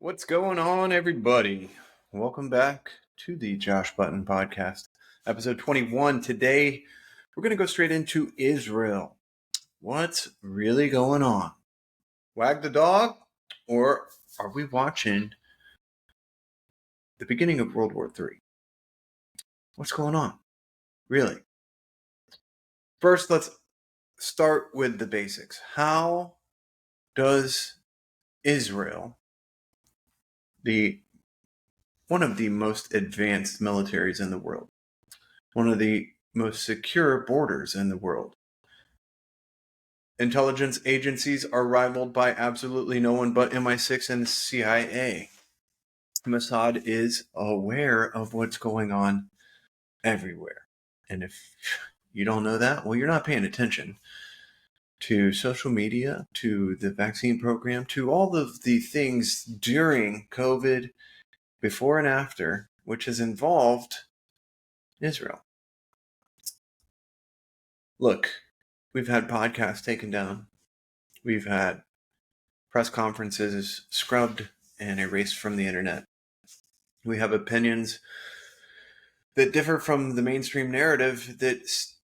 What's going on, everybody? Welcome back to the Josh Button Podcast, episode 21. Today, we're going to go straight into Israel. What's really going on? Wag the dog? Or are we watching the beginning of World War III? What's going on? Really? First, let's start with the basics. How does Israel, one of the most advanced militaries in the world, one of the most secure borders in the world, intelligence agencies are rivaled by absolutely no one but MI6 and CIA. Mossad is aware of what's going on everywhere. And if you don't know that, well, you're not paying attention to social media, to the vaccine program, to all of the things during COVID, before and after, which has involved Israel. Look, we've had podcasts taken down. We've had press conferences scrubbed and erased from the internet. We have opinions that differ from the mainstream narrative that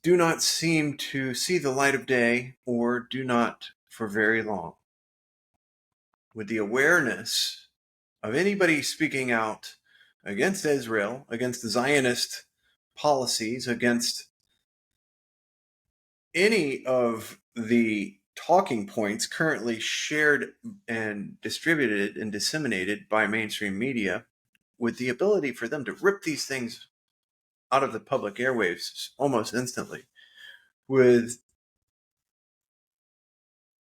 do not seem to see the light of day or do not for very long. With the awareness of anybody speaking out against Israel, against the Zionist policies, against any of the talking points currently shared and distributed and disseminated by mainstream media, with the ability for them to rip these things out of the public airwaves almost instantly, with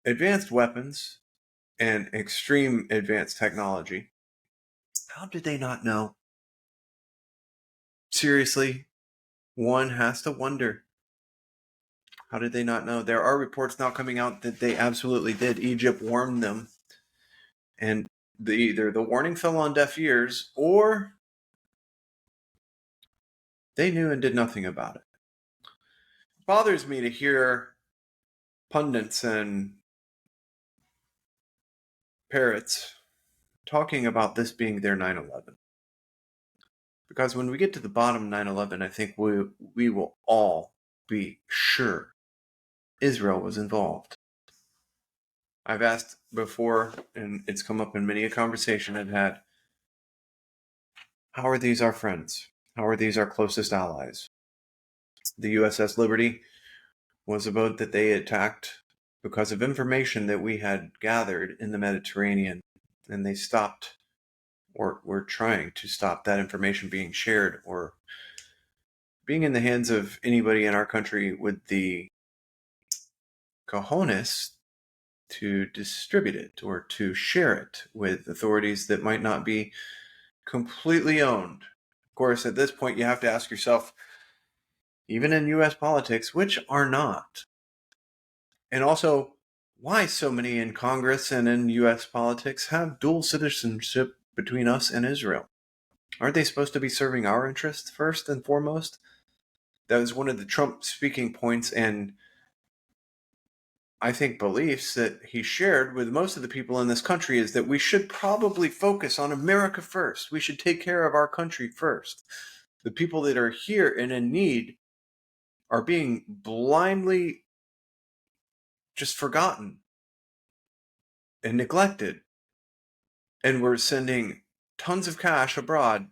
advanced weapons and extreme advanced technology. How did they not know? Seriously, one has to wonder. How did they not know? There are reports now coming out that they absolutely did. Egypt warned them, and either the warning fell on deaf ears or they knew and did nothing about it. It bothers me to hear pundits and parrots talking about this being their 9/11. Because when we get to the bottom of 9/11, I think we will all be sure Israel was involved. I've asked before, and it's come up in many a conversation I've had, how are these our friends? How are these our closest allies? The USS Liberty was a boat that they attacked because of information that we had gathered in the Mediterranean, and they stopped, or were trying to stop that information being shared or being in the hands of anybody in our country with the cojones to distribute it or to share it with authorities that might not be completely owned. Of course, at this point, you have to ask yourself, even in U.S. politics, which are not? And also, why so many in Congress and in U.S. politics have dual citizenship between us and Israel? Aren't they supposed to be serving our interests first and foremost? That was one of the Trump speaking points and I think beliefs that he shared with most of the people in this country, is that we should probably focus on America first. We should take care of our country first. The people that are here and in need are being blindly just forgotten and neglected. And we're sending tons of cash abroad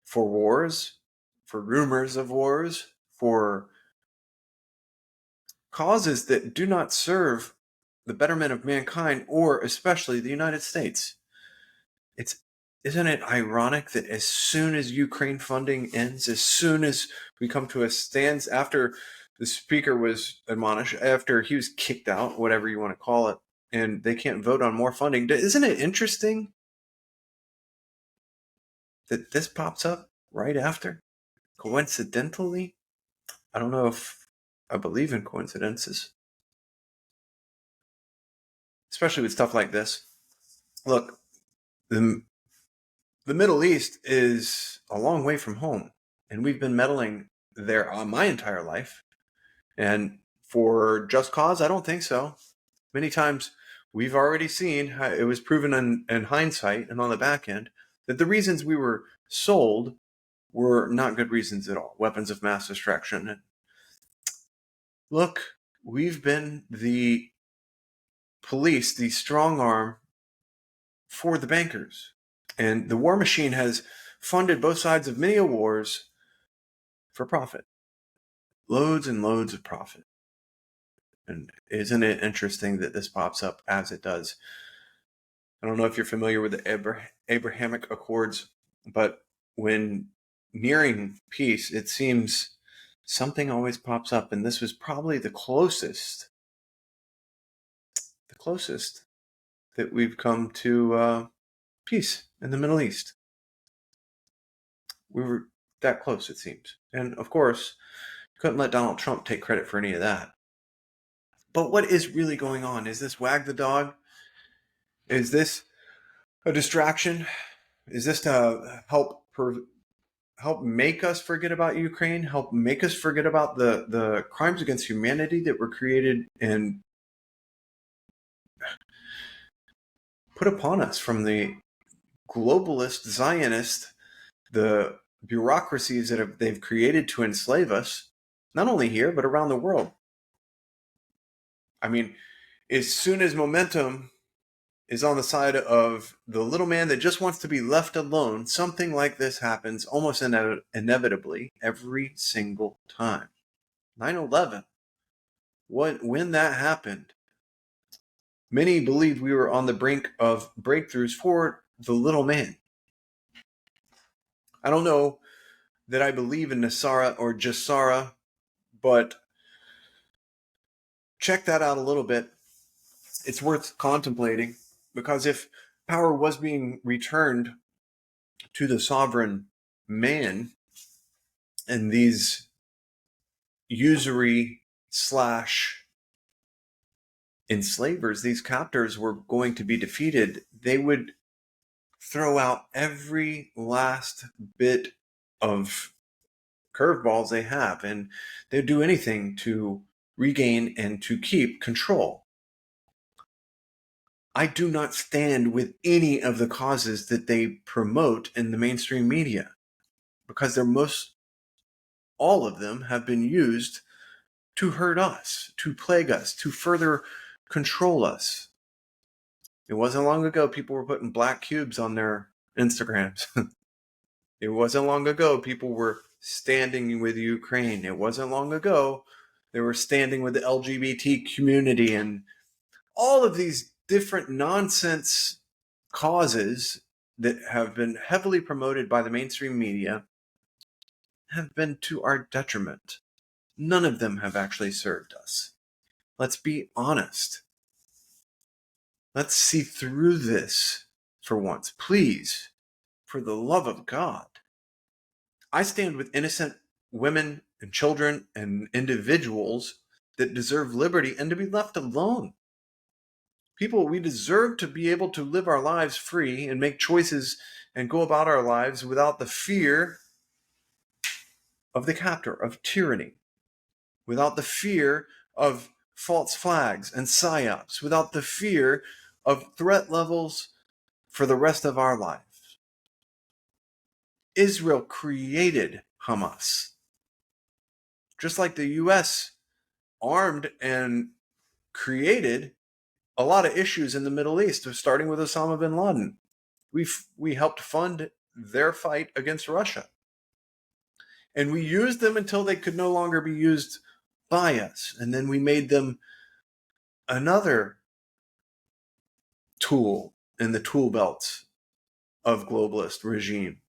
for wars, for rumors of wars, for causes that do not serve the betterment of mankind, or especially the United States. Isn't it ironic that as soon as Ukraine funding ends, as soon as we come to a stance, after the speaker was admonished, after he was kicked out, whatever you want to call it, and they can't vote on more funding, isn't it interesting that this pops up right after? Coincidentally? I don't know if I believe in coincidences, especially with stuff like this. Look, the Middle East is a long way from home, and we've been meddling there my entire life. And for just cause, I don't think so. Many times we've already seen how it was proven in hindsight and on the back end that the reasons we were sold were not good reasons at all. Weapons of mass destruction. And look, we've been the police, the strong arm for the bankers. And the war machine has funded both sides of many wars for profit. Loads and loads of profit. And isn't it interesting that this pops up as it does? I don't know if you're familiar with the Abrahamic Accords, but when nearing peace, it seems something always pops up, and this was probably the closest that we've come to peace in the Middle East. We were that close, it seems. And of course, couldn't let Donald Trump take credit for any of that. But what is really going on? Is this Wag the Dog? Is this a distraction? Is this to help make us forget about Ukraine? Help make us forget about the crimes against humanity that were created and put upon us from the globalist Zionist, the bureaucracies that they've created to enslave us, not only here but around the world. I mean, as soon as momentum is on the side of the little man that just wants to be left alone, something like this happens almost inevitably every single time. 9/11, when that happened, many believed we were on the brink of breakthroughs for the little man. I don't know that I believe in Nasara or Jassara, but check that out a little bit. It's worth contemplating, because if power was being returned to the sovereign man, and these usury slash enslavers, these captors, were going to be defeated, they would throw out every last bit of curveballs they have, and they'd do anything to regain and to keep control. I do not stand with any of the causes that they promote in the mainstream media, because all of them have been used to hurt us, to plague us, to further control us. It wasn't long ago people were putting black cubes on their Instagrams. It wasn't long ago people were standing with Ukraine. It wasn't long ago they were standing with the LGBT community, and all of these different nonsense causes that have been heavily promoted by the mainstream media have been to our detriment. None of them have actually served us. Let's be honest. Let's see through this for once. Please, for the love of God. I stand with innocent women and children and individuals that deserve liberty and to be left alone. People, we deserve to be able to live our lives free and make choices and go about our lives without the fear of the captor, of tyranny, without the fear of false flags and psyops, without the fear of threat levels for the rest of our lives. Israel created Hamas. Just like the U.S. armed and created a lot of issues in the Middle East, starting with Osama bin Laden. We helped fund their fight against Russia. And we used them until they could no longer be used by us. And then we made them another tool in the tool belts of globalist regime.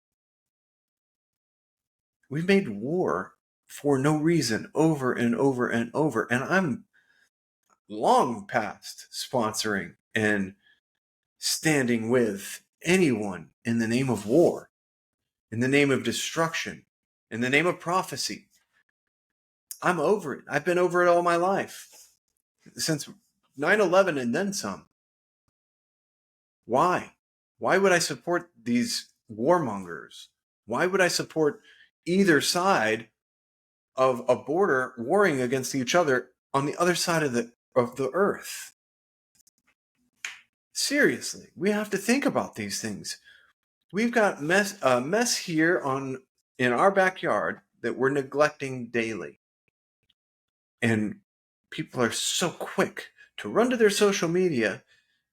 We've made war for no reason over and over and over. And I'm long past sponsoring and standing with anyone in the name of war, in the name of destruction, in the name of prophecy. I'm over it. I've been over it all my life, since 9/11 and then some. Why? Why would I support these warmongers? Why would I support either side of a border warring against each other on the other side of the earth? Seriously, we have to think about these things. We've got a mess here in our backyard that we're neglecting daily. And people are so quick to run to their social media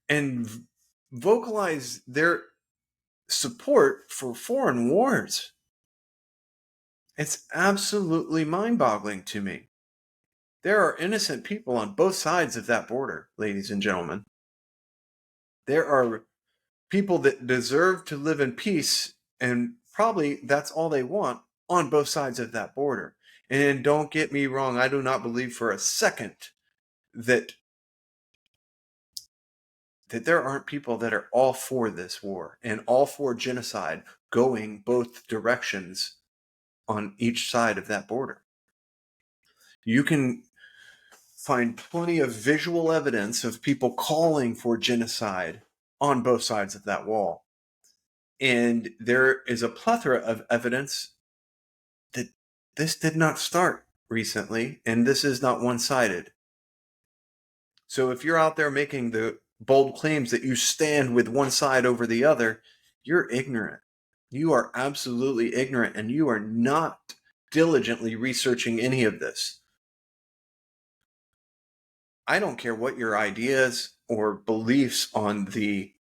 and vocalize their support for foreign wars. It's absolutely mind-boggling to me. There are innocent people on both sides of that border, ladies and gentlemen. There are people that deserve to live in peace, and probably that's all they want on both sides of that border. And don't get me wrong, I do not believe for a second that there aren't people that are all for this war and all for genocide going both directions on each side of that border. You can find plenty of visual evidence of people calling for genocide on both sides of that wall. And there is a plethora of evidence that this did not start recently, and this is not one-sided. So if you're out there making the bold claims that you stand with one side over the other, you're ignorant. You are absolutely ignorant, and you are not diligently researching any of this. I don't care what your ideas or beliefs on the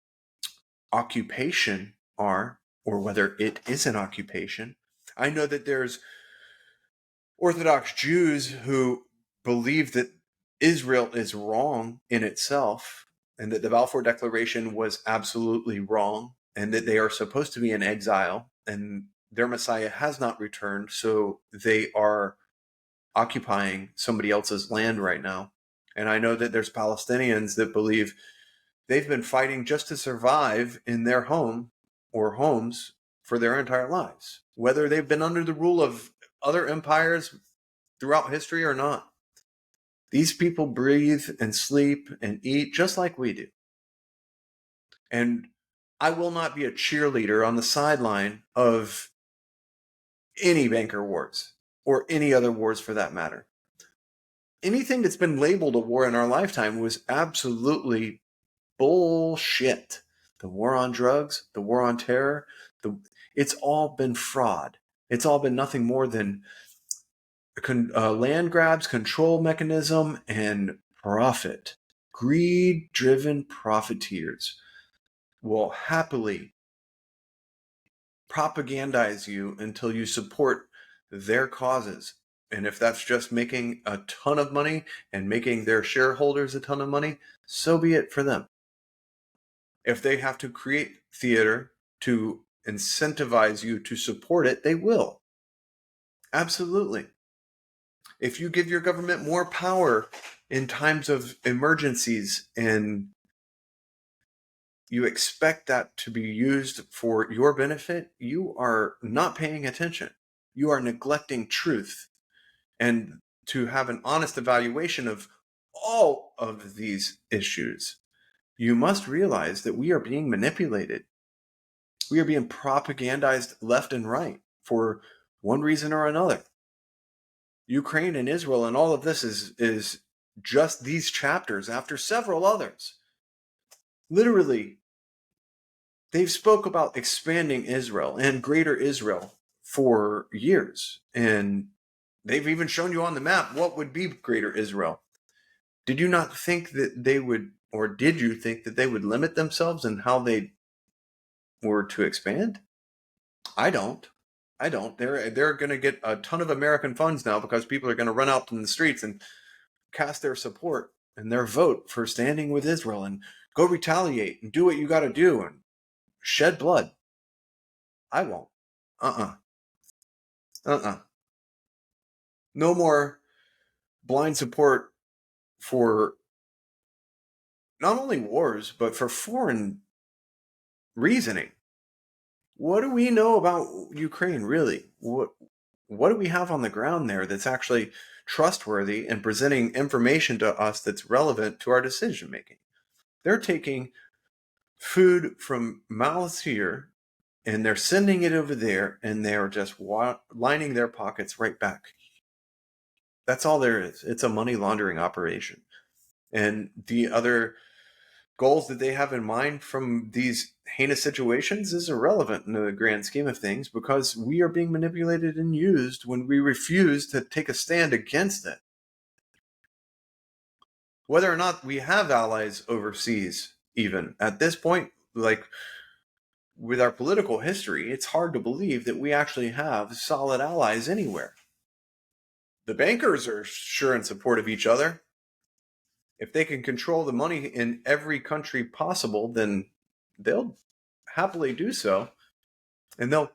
occupation are, or whether it is an occupation. I know that there's Orthodox Jews who believe that Israel is wrong in itself, and that the Balfour Declaration was absolutely wrong, and that they are supposed to be in exile, and their Messiah has not returned, so they are occupying somebody else's land right now. And I know that there's Palestinians that believe they've been fighting just to survive in their home or homes for their entire lives, whether they've been under the rule of other empires throughout history or not. These people breathe and sleep and eat just like we do. And I will not be a cheerleader on the sideline of any banker wars or any other wars for that matter. Anything that's been labeled a war in our lifetime was absolutely bullshit. The war on drugs, the war on terror, it's all been fraud. It's all been nothing more than land grabs, control mechanism, and profit. Greed-driven profiteers will happily propagandize you until you support their causes. And if that's just making a ton of money and making their shareholders a ton of money, so be it for them. If they have to create theater to incentivize you to support it, they will. Absolutely. If you give your government more power in times of emergencies and you expect that to be used for your benefit, you are not paying attention. You are neglecting truth. And to have an honest evaluation of all of these issues, you must realize that we are being manipulated. We are being propagandized left and right for one reason or another. Ukraine and Israel and all of this is just these chapters after several others. Literally, they've spoke about expanding Israel and greater Israel for years. And they've even shown you on the map what would be greater Israel. Did you not think that they would, or did you think that they would limit themselves in how they were to expand? I don't. I don't. They're going to get a ton of American funds now because people are going to run out in the streets and cast their support and their vote for standing with Israel and go retaliate and do what you got to do and shed blood. I won't. Uh-uh. Uh-uh. No more blind support for not only wars, but for foreign reasoning. What do we know about Ukraine, really? What do we have on the ground there that's actually trustworthy and presenting information to us that's relevant to our decision making? They're taking food from mouths here and they're sending it over there and they're just lining their pockets right back. That's all there is. It's a money laundering operation. And the other goals that they have in mind from these heinous situations is irrelevant in the grand scheme of things, because we are being manipulated and used when we refuse to take a stand against it. Whether or not we have allies overseas, even at this point, like with our political history, it's hard to believe that we actually have solid allies anywhere. The bankers are sure in support of each other. If they can control the money in every country possible, then they'll happily do so. And they'll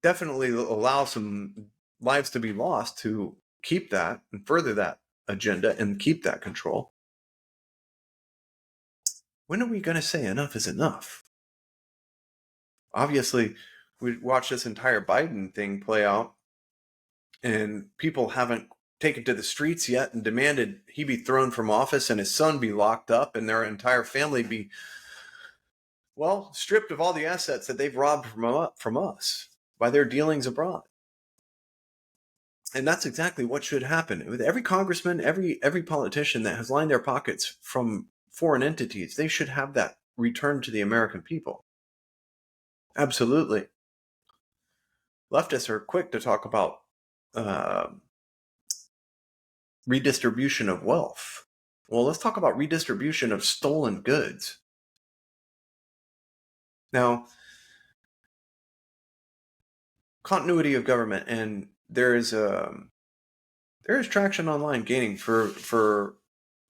definitely allow some lives to be lost to keep that and further that agenda and keep that control. When are we going to say enough is enough? Obviously, we watched this entire Biden thing play out, and people haven't taken to the streets yet and demanded he be thrown from office and his son be locked up and their entire family be, well, stripped of all the assets that they've robbed from us by their dealings abroad. And that's exactly what should happen with every congressman, every politician that has lined their pockets from foreign entities. They should have that returned to the American people. Absolutely. Leftists are quick to talk about redistribution of wealth. Well, let's talk about redistribution of stolen goods. Now, continuity of government, and there is traction online gaining for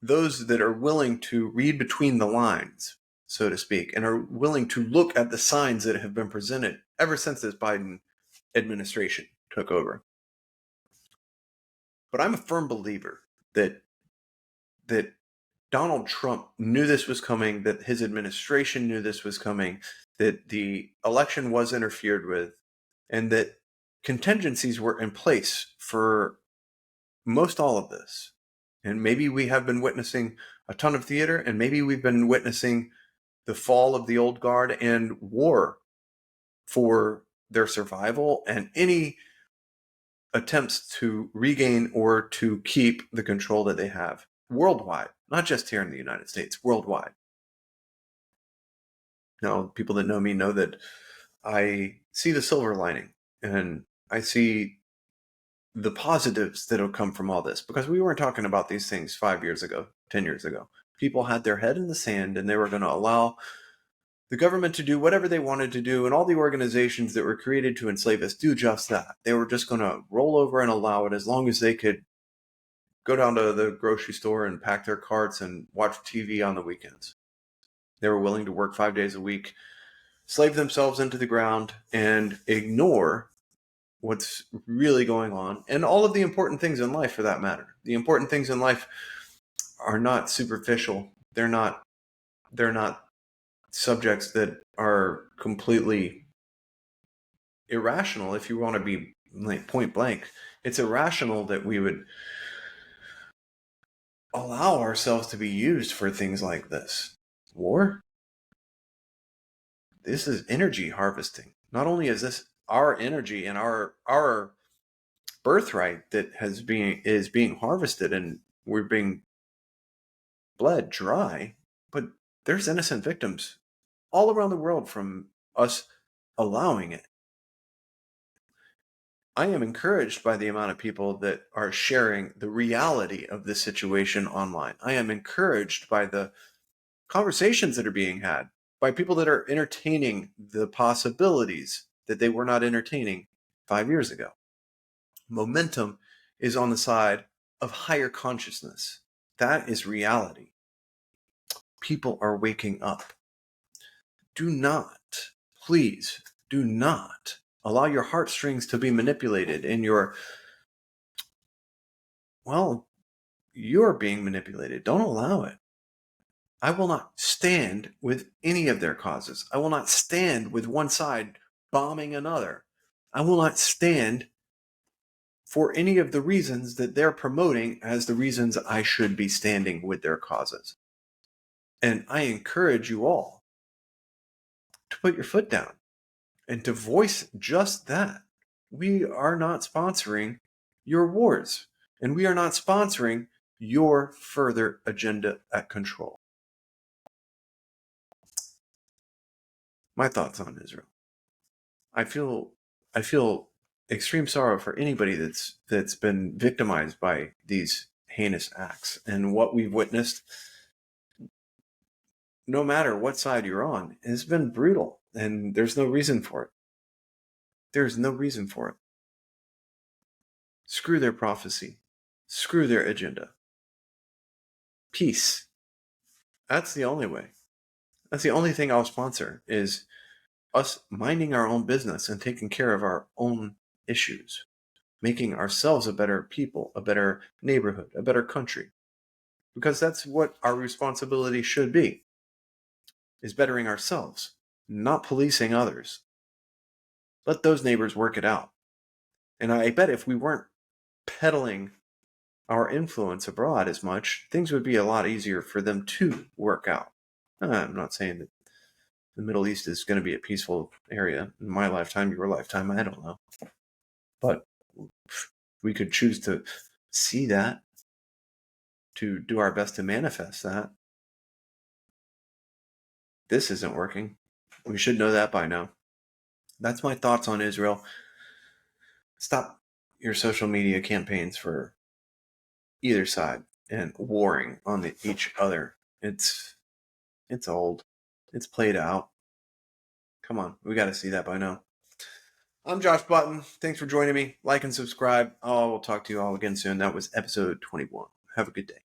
those that are willing to read between the lines, so to speak, and are willing to look at the signs that have been presented ever since this Biden administration took over. But I'm a firm believer that Donald Trump knew this was coming, that his administration knew this was coming, that the election was interfered with, and that contingencies were in place for most all of this. And maybe we have been witnessing a ton of theater, and maybe we've been witnessing the fall of the old guard and war for their survival and any attempts to regain or to keep the control that they have worldwide, not just here in the United States, worldwide. Now, people that know me know that I see the silver lining and I see the positives that'll come from all this, because we weren't talking about these things 5 years ago, 10 years ago. People had their head in the sand and they were going to allow the government to do whatever they wanted to do, and all the organizations that were created to enslave us do just that. They were just going to roll over and allow it as long as they could go down to the grocery store and pack their carts and watch TV on the weekends. They were willing to work 5 days a week, slave themselves into the ground, and ignore what's really going on, and all of the important things in life, for that matter. The important things in life are not superficial. They're not subjects that are completely irrational. If you want to be like point blank, it's irrational that we would allow ourselves to be used for things like this. War? This is energy harvesting. Not only is this our energy and our birthright that is being harvested and we're being bled dry, but there's innocent victims all around the world from us allowing it. I am encouraged by the amount of people that are sharing the reality of this situation online. I am encouraged by the conversations that are being had, by people that are entertaining the possibilities that they were not entertaining 5 years ago. Momentum is on the side of higher consciousness. That is reality. People are waking up. Do not, please, do not allow your heartstrings to be manipulated and you're being manipulated. Don't allow it. I will not stand with any of their causes. I will not stand with one side bombing another. I will not stand for any of the reasons that they're promoting as the reasons I should be standing with their causes. And I encourage you all to put your foot down and to voice just that. We are not sponsoring your wars, and we are not sponsoring your further agenda at control. My thoughts on Israel. I feel extreme sorrow for anybody that's been victimized by these heinous acts. And what we've witnessed, no matter what side you're on, has been brutal. And there's no reason for it. There's no reason for it. Screw their prophecy. Screw their agenda. Peace. That's the only way. That's the only thing I'll sponsor, is us minding our own business and taking care of our own issues, making ourselves a better people, a better neighborhood, a better country. Because that's what our responsibility should be, is bettering ourselves, not policing others. Let those neighbors work it out. And I bet if we weren't peddling our influence abroad as much, things would be a lot easier for them to work out. I'm not saying that the Middle East is going to be a peaceful area in my lifetime, your lifetime, I don't know. But we could choose to see that, to do our best to manifest that. This isn't working. We should know that by now. That's my thoughts on Israel. Stop your social media campaigns for either side and warring on each other. It's old. It's played out. Come on, we got to see that by now. I'm Josh Button. Thanks for joining me. Like and subscribe. We'll talk to you all again soon. That was episode 21. Have a good day.